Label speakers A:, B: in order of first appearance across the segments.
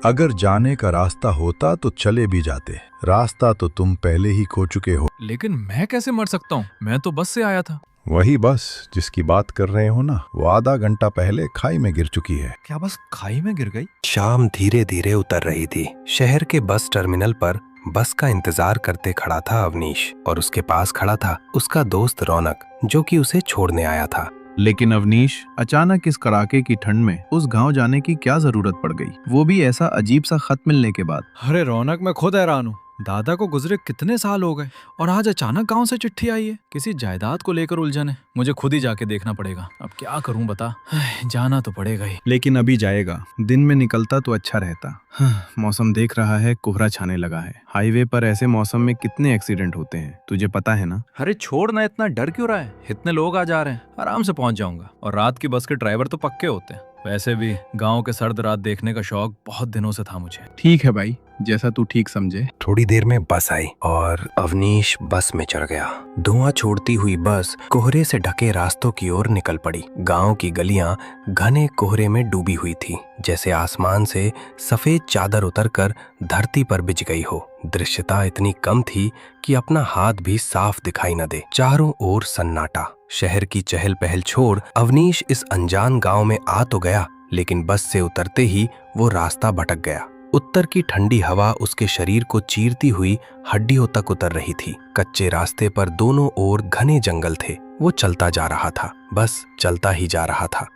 A: अगर जाने का रास्ता होता तो चले भी जाते। रास्ता तो तुम पहले ही खो चुके हो।
B: लेकिन मैं कैसे मर सकता हूँ? मैं तो बस से आया था।
A: वही बस जिसकी बात कर रहे हो ना, वो आधा घंटा पहले खाई में गिर चुकी है।
B: क्या बस खाई में गिर गई?
C: शाम धीरे धीरे उतर रही थी। शहर के बस टर्मिनल पर बस का इंतजार करते खड़ा था अवनीश, और उसके पास खड़ा था उसका दोस्त रौनक, जो कि उसे छोड़ने आया था।
D: लेकिन अवनीश, अचानक इस कड़ाके की ठंड में उस गांव जाने की क्या जरूरत पड़ गई, वो भी ऐसा अजीब सा खत मिलने के बाद।
B: अरे रौनक, मैं खुद हैरान हूँ। दादा को गुजरे कितने साल हो गए और आज अचानक गांव से चिट्ठी आई है। किसी जायदाद को लेकर उलझन है। मुझे खुद ही जाके देखना पड़ेगा। अब क्या करूं बता। जाना तो पड़ेगा ही।
D: लेकिन अभी जाएगा, दिन में निकलता तो अच्छा रहता। मौसम देख रहा है, कोहरा छाने लगा है। हाईवे पर ऐसे मौसम में कितने एक्सीडेंट होते हैं, तुझे पता है ना।
B: अरे छोड़ ना, इतना डर क्यों रहा है? इतने लोग आ जा रहे हैं, आराम से पहुंच जाऊंगा। और रात की बस के ड्राइवर तो पक्के होते हैं। वैसे भी गांव के सर्द रात देखने का शौक बहुत दिनों से था मुझे।
D: ठीक है भाई, जैसा तू ठीक समझे।
C: थोड़ी देर में बस आई और अवनीश बस में चढ़ गया। धुआं छोड़ती हुई बस कोहरे से ढके रास्तों की ओर निकल पड़ी। गांव की गलियां घने कोहरे में डूबी हुई थी, जैसे आसमान से सफेद चादर उतरकर धरती पर बिछ गई हो। दृश्यता इतनी कम थी कि अपना हाथ भी साफ दिखाई न दे। चारों ओर सन्नाटा। शहर की चहल पहल छोड़ अवनीश इस अनजान गांव में आ तो गया, लेकिन बस से उतरते ही वो रास्ता भटक गया। उत्तर की ठंडी हवा उसके शरीर को चीरती हुई हड्डियों तक उतर रही थी। कच्चे रास्ते पर दोनों ओर घने जंगल थे। वो चलता जा रहा था, बस चलता ही जा रहा था।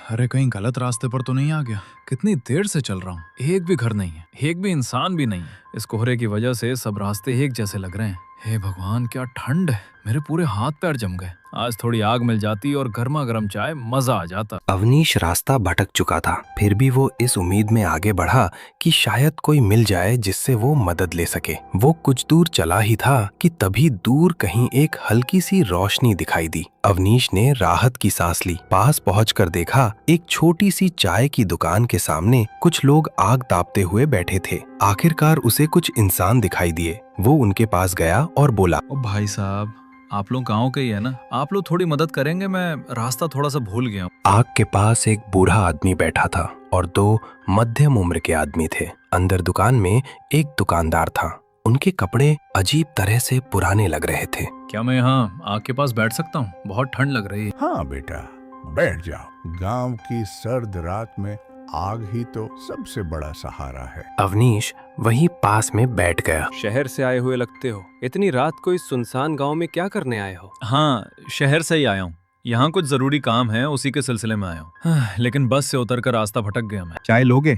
B: अरे कहीं गलत रास्ते पर तो नहीं आ गया? कितनी देर से चल रहा हूँ, एक भी घर नहीं है, एक भी इंसान भी नहीं है। इस कोहरे की वजह से सब रास्ते एक जैसे लग रहे हैं। हे भगवान, क्या ठंड है। मेरे पूरे हाथ पैर जम गए। आज थोड़ी आग मिल जाती और गर्मा गर्म चाय, मजा आ जाता।
C: अवनीश रास्ता भटक चुका था, फिर भी वो इस उम्मीद में आगे बढ़ा कि शायद कोई मिल जाए जिससे वो मदद ले सके। वो कुछ दूर चला ही था कि तभी दूर कहीं एक हल्की सी रोशनी दिखाई दी। अवनीश ने राहत की सांस ली। पास पहुंचकर देखा, एक छोटी सी चाय की दुकान के सामने कुछ लोग आग तापते हुए बैठे थे। आखिरकार उसे कुछ इंसान दिखाई दिए। वो उनके पास गया और बोला,
B: ओ भाई साहब, आप लोग गाँव के ही है ना? आप लोग थोड़ी मदद करेंगे? मैं रास्ता थोड़ा सा भूल गया हूँ।
C: आग के पास एक बूढ़ा आदमी बैठा था और दो मध्यम उम्र के आदमी थे। अंदर दुकान में एक दुकानदार था। उनके कपड़े अजीब तरह से पुराने लग रहे थे।
B: क्या मैं यहाँ आग के पास बैठ सकता हूँ? बहुत ठंड लग रही है।
A: हाँ बेटा, बैठ जाओ। गांव की सर्द रात में आग ही तो सबसे बड़ा सहारा है।
C: अवनीश वहीं पास में बैठ गया।
E: शहर से आए हुए लगते हो। इतनी रात को इस सुनसान गांव में क्या करने आए हो?
B: हाँ, शहर से ही आया हूँ। यहाँ कुछ जरूरी काम है, उसी के सिलसिले में आया हूँ। लेकिन बस से उतरकर रास्ता भटक गया मैं।
D: चाय लोगे?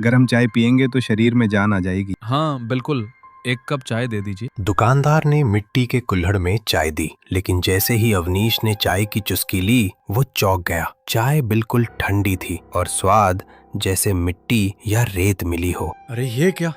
D: गरम चाय पियेंगे तो शरीर में जान आ जाएगी।
B: हाँ बिल्कुल, एक कप चाय दे दीजिए।
C: दुकानदार ने मिट्टी के कुल्हड़ में चाय दी, लेकिन जैसे ही अवनीश ने चाय की चुस्की ली, वो चौंक गया। चाय बिल्कुल ठंडी थी और स्वाद जैसे मिट्टी या रेत मिली हो।
B: अरे ये क्या?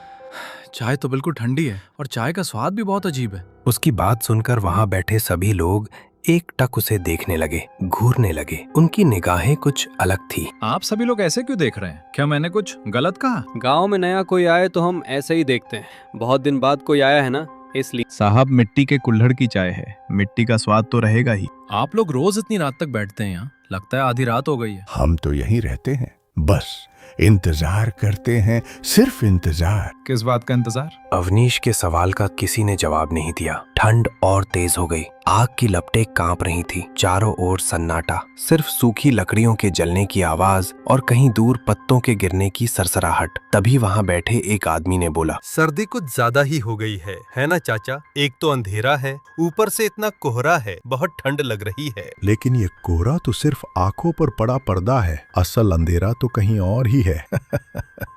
B: चाय तो बिल्कुल ठंडी है और चाय का स्वाद भी बहुत अजीब है।
C: उसकी बात सुनकर वहां बैठे सभी लोग एक टक उसे देखने लगे, घूरने लगे। उनकी निगाहें कुछ अलग थी।
B: आप सभी लोग ऐसे क्यों देख रहे हैं? क्या मैंने कुछ गलत कहा?
E: गांव में नया कोई आए तो हम ऐसे ही देखते हैं। बहुत दिन बाद कोई आया है ना, इसलिए।
D: साहब, मिट्टी के कुल्हड़ की चाय है, मिट्टी का स्वाद तो रहेगा ही।
B: आप लोग रोज इतनी रात तक बैठते हैं यहाँ? लगता है आधी रात हो गई है।
A: हम तो यहीं रहते हैं, बस इंतजार करते हैं, सिर्फ इंतजार।
D: किस बात का इंतजार?
C: अवनीश के सवाल का किसी ने जवाब नहीं दिया। ठंड और तेज हो गई। आग की लपटें कांप रही थी। चारों ओर सन्नाटा, सिर्फ सूखी लकड़ियों के जलने की आवाज और कहीं दूर पत्तों के गिरने की सरसराहट। तभी वहां बैठे एक आदमी ने बोला,
F: सर्दी कुछ ज्यादा ही हो गई है ना चाचा? एक तो अंधेरा है, ऊपर से इतना कोहरा है, बहुत ठंड लग रही है।
A: लेकिन ये कोहरा तो सिर्फ आंखों पर पड़ा पर्दा है, असल अंधेरा तो कहीं और ही है।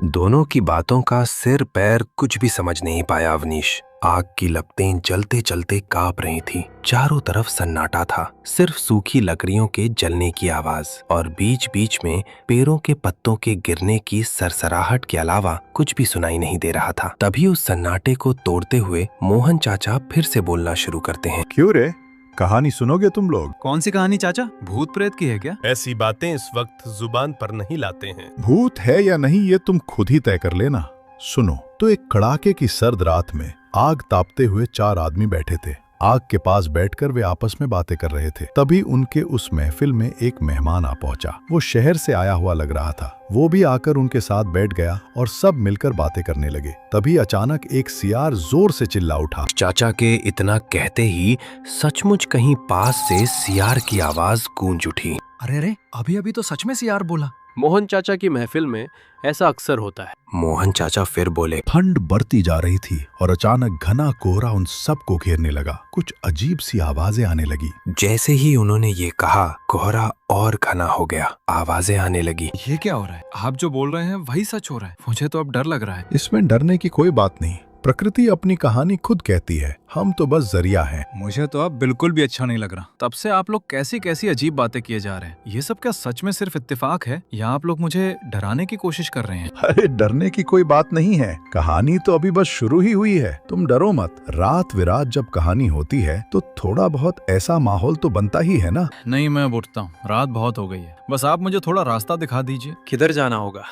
C: दोनों की बातों का सिर पैर कुछ भी समझ नहीं पाया अवनीश। आग की लपटें जलते जलते कांप रही थी। चारों तरफ सन्नाटा था, सिर्फ सूखी लकड़ियों के जलने की आवाज और बीच बीच में पेड़ों के पत्तों के गिरने की सरसराहट के अलावा कुछ भी सुनाई नहीं दे रहा था। तभी उस सन्नाटे को तोड़ते हुए मोहन चाचा फिर से बोलना शुरू करते हैं।
A: क्यों रे, कहानी सुनोगे तुम लोग?
B: कौन सी कहानी चाचा? भूत प्रेत की है क्या?
F: ऐसी बातें इस वक्त जुबान पर नहीं लाते हैं।
A: भूत है या नहीं ये तुम खुद ही तय कर लेना। सुनो तो, एक कड़ाके की सर्द रात में आग तापते हुए चार आदमी बैठे थे। आग के पास बैठकर वे आपस में बातें कर रहे थे। तभी उनके उस महफिल में एक मेहमान आ पहुंचा। वो शहर से आया हुआ लग रहा था। वो भी आकर उनके साथ बैठ गया और सब मिलकर बातें करने लगे। तभी अचानक एक सियार जोर से चिल्ला उठा।
C: चाचा के इतना कहते ही सचमुच कहीं पास से सियार की आवाज गूंज उठी।
B: अरे अरे, अभी अभी तो सच में सियार बोला।
E: मोहन चाचा की महफिल में ऐसा अक्सर होता है।
C: मोहन चाचा फिर बोले।
A: ठंड बढ़ती जा रही थी और अचानक घना कोहरा उन सबको घेरने लगा। कुछ अजीब सी आवाजें आने लगी।
C: जैसे ही उन्होंने ये कहा, कोहरा और घना हो गया, आवाजें आने लगी।
B: ये क्या हो रहा है? आप जो बोल रहे हैं वही सच हो रहा है। मुझे तो अब डर लग रहा है।
A: इसमें डरने की कोई बात नहीं। प्रकृति अपनी कहानी खुद कहती है, हम तो बस जरिया हैं।
B: मुझे तो अब बिल्कुल भी अच्छा नहीं लग रहा। तब से आप लोग कैसी कैसी अजीब बातें किए जा रहे हैं। ये सब क्या सच में सिर्फ इत्तेफाक है या आप लोग मुझे डराने की कोशिश कर रहे हैं?
A: अरे डरने की कोई बात नहीं है। कहानी तो अभी बस शुरू ही हुई है। तुम डरो मत। रात विरात जब कहानी होती है तो थोड़ा बहुत ऐसा माहौल तो बनता ही है ना।
B: नहीं, मैं अब उठता हूँ। रात बहुत हो गई है। बस आप मुझे थोड़ा रास्ता दिखा दीजिए।
E: किधर जाना होगा?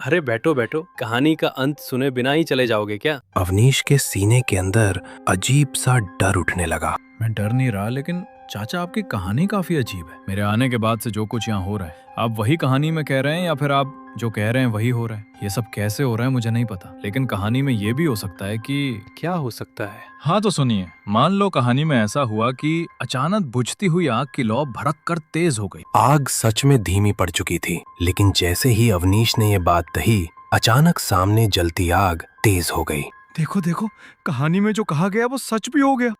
E: अरे बैठो बैठो, कहानी का अंत सुने बिना ही चले जाओगे क्या?
C: अवनीश के सीने के अंदर अजीब सा डर उठने लगा।
B: मैं डर नहीं रहा, लेकिन चाचा आपकी कहानी काफी अजीब है। मेरे आने के बाद से जो कुछ यहाँ हो रहा है, आप वही कहानी में कह रहे हैं या फिर आप जो कह रहे हैं वही हो रहा है? ये सब कैसे हो रहा है मुझे नहीं पता, लेकिन कहानी में ये भी हो सकता है कि
E: क्या हो सकता है?
B: हाँ तो सुनिए, मान लो कहानी में ऐसा हुआ कि अचानक बुझती हुई आग की लौ भड़क कर तेज हो गई।
C: आग सच में धीमी पड़ चुकी थी, लेकिन जैसे ही अवनीश ने ये बात कही, अचानक सामने जलती आग तेज हो गई।
B: देखो देखो, कहानी में जो कहा गया वो सच भी हो गया।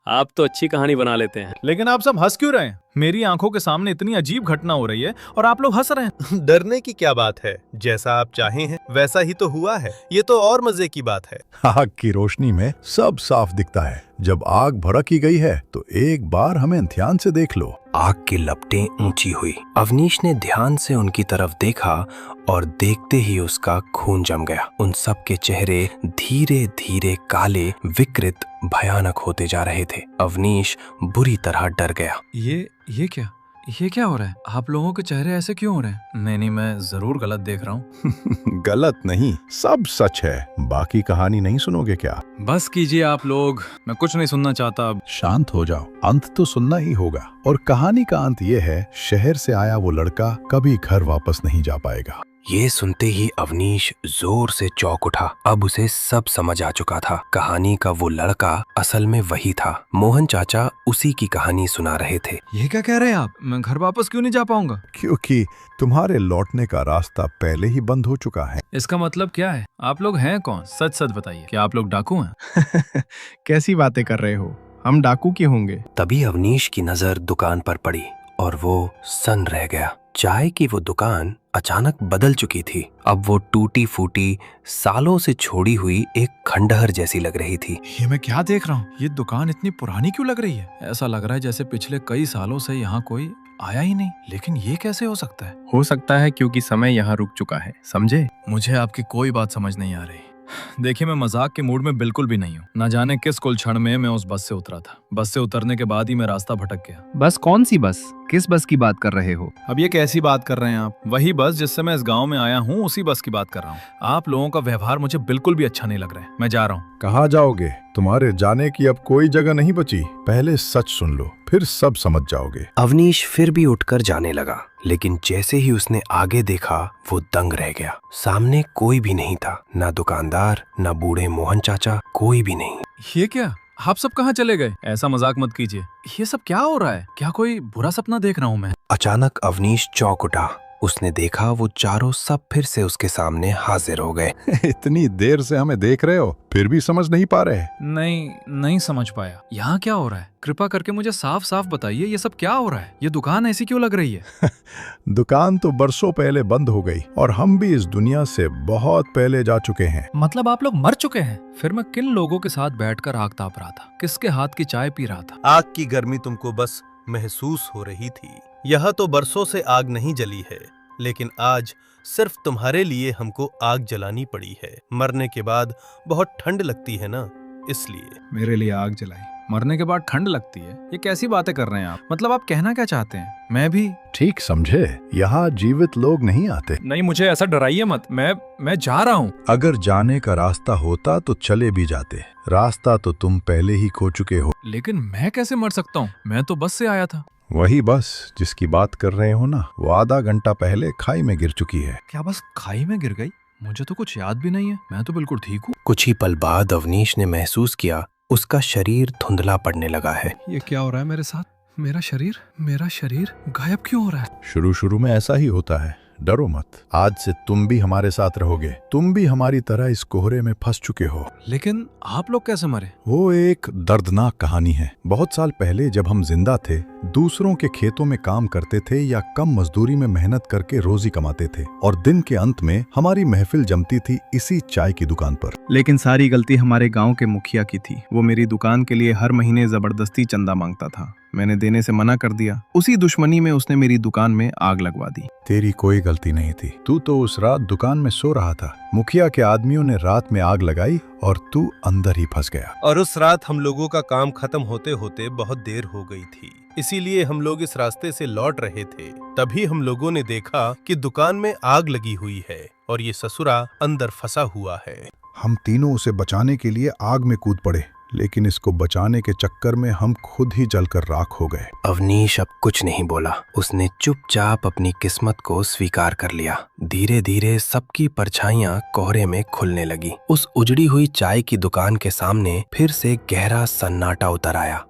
E: आप तो अच्छी कहानी बना लेते हैं।
B: लेकिन आप सब हंस क्यों रहे हैं? मेरी आंखों के सामने इतनी अजीब घटना हो रही है और आप लोग हंस रहे हैं।
F: डरने की क्या बात है? जैसा आप चाहे हैं वैसा ही तो हुआ है। ये तो और मजे की बात है।
A: आग की रोशनी में सब साफ दिखता है। जब आग भड़क ही गई है तो एक बार हमें ध्यान से देख लो।
C: आग की लपटें ऊंची हुई। अवनीश ने ध्यान से उनकी तरफ देखा और देखते ही उसका खून जम गया। उन सब के चेहरे धीरे धीरे काले, विकृत, भयानक होते जा रहे थे। अवनीश बुरी तरह डर गया।
B: ये क्या हो रहा है? आप लोगों के चेहरे ऐसे क्यों हो रहे हैं? नहीं, मैं जरूर गलत देख रहा हूँ।
A: गलत नहीं, सब सच है। बाकी कहानी नहीं सुनोगे क्या?
B: बस कीजिए आप लोग, मैं कुछ नहीं सुनना चाहता अब।
A: शांत हो जाओ, अंत तो सुनना ही होगा। और कहानी का अंत ये है, शहर से आया वो लड़का कभी घर वापस नहीं जा पाएगा।
C: ये सुनते ही अवनीश जोर से चौंक उठा। अब उसे सब समझ आ चुका था। कहानी का वो लड़का असल में वही था। मोहन चाचा उसी की कहानी सुना रहे थे।
B: ये क्या कह रहे हैं आप? मैं घर वापस क्यों नहीं जा पाऊंगा?
A: क्योंकि तुम्हारे लौटने का रास्ता पहले ही बंद हो चुका है।
B: इसका मतलब क्या है? आप लोग हैं कौन? सच सच बताइए, क्या आप लोग डाकू हैं?
D: कैसी बातें कर रहे हो? हम डाकू क्यों होंगे?
C: तभी अवनीश की नजर दुकान पर पड़ी और वो सन्न रह गया। चाय की वो दुकान अचानक बदल चुकी थी। अब वो टूटी फूटी, सालों से छोड़ी हुई एक खंडहर जैसी लग रही थी।
B: ये मैं क्या देख रहा हूँ? ये दुकान इतनी पुरानी क्यों लग रही है? ऐसा लग रहा है जैसे पिछले कई सालों से यहाँ कोई आया ही नहीं। लेकिन ये कैसे हो सकता है?
D: हो सकता है क्योंकि समय यहाँ रुक चुका है, समझे?
B: मुझे आपकी कोई बात समझ नहीं आ रही। देखिए, मैं मजाक के मूड में बिल्कुल भी नहीं हूँ। न जाने किस कुल क्षण में मैं उस बस से उतरा था। बस से उतरने के बाद ही मैं रास्ता भटक गया।
D: बस कौन सी बस? किस बस की बात कर रहे हो?
B: अब ये कैसी बात कर रहे हैं आप? वही बस जिससे मैं इस गांव में आया हूँ, उसी बस की बात कर रहा हूँ। आप लोगों का व्यवहार मुझे बिल्कुल भी अच्छा नहीं लग रहा है। मैं जा रहा हूँ।
A: कहाँ जाओगे? तुम्हारे जाने की अब कोई जगह नहीं बची। पहले सच सुन लो, फिर सब समझ जाओगे।
C: अवनीश फिर भी उठकर जाने लगा, लेकिन जैसे ही उसने आगे देखा वो दंग रह गया। सामने कोई भी नहीं था, ना दुकानदार, ना बूढ़े मोहन चाचा, कोई भी नहीं।
B: ये क्या? आप सब कहाँ चले गए? ऐसा मजाक मत कीजिए। ये सब क्या हो रहा है? क्या कोई बुरा सपना देख रहा हूँ मैं?
C: अचानक अवनीश चौंक उठा। उसने देखा वो चारों सब फिर से उसके सामने हाजिर हो गए।
A: इतनी देर से हमें देख रहे हो, फिर भी समझ नहीं पा रहे?
B: नहीं समझ पाया। यहाँ क्या हो रहा है? कृपा करके मुझे साफ साफ बताइए, ये सब क्या हो रहा है? ये दुकान ऐसी क्यों लग रही है?
A: दुकान तो बरसों पहले बंद हो गई और हम भी इस दुनिया से बहुत पहले जा चुके हैं।
B: मतलब आप लोग मर चुके हैं? फिर मैं किन लोगों के साथ बैठकर आग ताप रहा था? किसके हाथ की चाय पी रहा था?
F: आग की गर्मी तुमको बस महसूस हो रही थी। यह तो बरसों से आग नहीं जली है, लेकिन आज सिर्फ तुम्हारे लिए हमको आग जलानी पड़ी है। मरने के बाद बहुत ठंड लगती है ना, इसलिए।
D: मेरे लिए आग जलाई,
B: मरने के बाद ठंड लगती है, ये कैसी बातें कर रहे हैं आप? मतलब आप कहना क्या चाहते हैं? मैं भी
A: ठीक समझे, यहाँ जीवित लोग नहीं आते।
B: नहीं, मुझे ऐसा डराइए मत। मैं जा रहा हूँ।
A: अगर जाने का रास्ता होता तो चले भी जाते, रास्ता तो तुम पहले ही खो चुके हो।
B: लेकिन मैं कैसे मर सकता हूँ? मैं तो बस से आया था।
A: वही बस जिसकी बात कर रहे हो ना, वो आधा घंटा पहले खाई में गिर चुकी है।
B: क्या बस खाई में गिर गई? मुझे तो कुछ याद भी नहीं है, मैं तो बिल्कुल ठीक हूँ।
C: कुछ ही पल बाद अवनीश ने महसूस किया उसका शरीर धुंधला पड़ने लगा है।
B: ये क्या हो रहा है मेरे साथ? मेरा शरीर गायब क्यों हो रहा है?
A: शुरू में ऐसा ही होता है, डरो मत। आज से तुम भी हमारे साथ रहोगे, तुम भी हमारी तरह इस कोहरे में फंस चुके हो।
B: लेकिन आप लोग कैसे मरे?
A: वो एक दर्दनाक कहानी है। बहुत साल पहले जब हम जिंदा थे, दूसरों के खेतों में काम करते थे या कम मजदूरी में मेहनत करके रोजी कमाते थे, और दिन के अंत में हमारी महफिल जमती थी इसी चाय की दुकान पर।
D: लेकिन सारी गलती हमारे गांव के मुखिया की थी। वो मेरी दुकान के लिए हर महीने जबरदस्ती चंदा मांगता था। मैंने देने से मना कर दिया। उसी दुश्मनी में उसने मेरी दुकान में आग लगवा दी।
A: तेरी कोई गलती नहीं थी, तू तो उस रात दुकान में सो रहा था। मुखिया के आदमियों ने रात में आग लगाई और तू अंदर ही फंस गया।
F: और उस रात हम लोगों का काम खत्म होते होते बहुत देर हो गई थी, इसीलिए हम लोग इस रास्ते से लौट रहे थे। तभी हम लोगों ने देखा कि दुकान में आग लगी हुई है और ये ससुरा अंदर फंसा हुआ है।
A: हम तीनों उसे बचाने के लिए आग में कूद पड़े, लेकिन इसको बचाने के चक्कर में हम खुद ही जलकर राख हो गए।
C: अवनीश अब कुछ नहीं बोला। उसने चुपचाप अपनी किस्मत को स्वीकार कर लिया। धीरे धीरे सबकी परछाइयां कोहरे में खुलने लगी। उस उजड़ी हुई चाय की दुकान के सामने फिर से गहरा सन्नाटा उतर आया।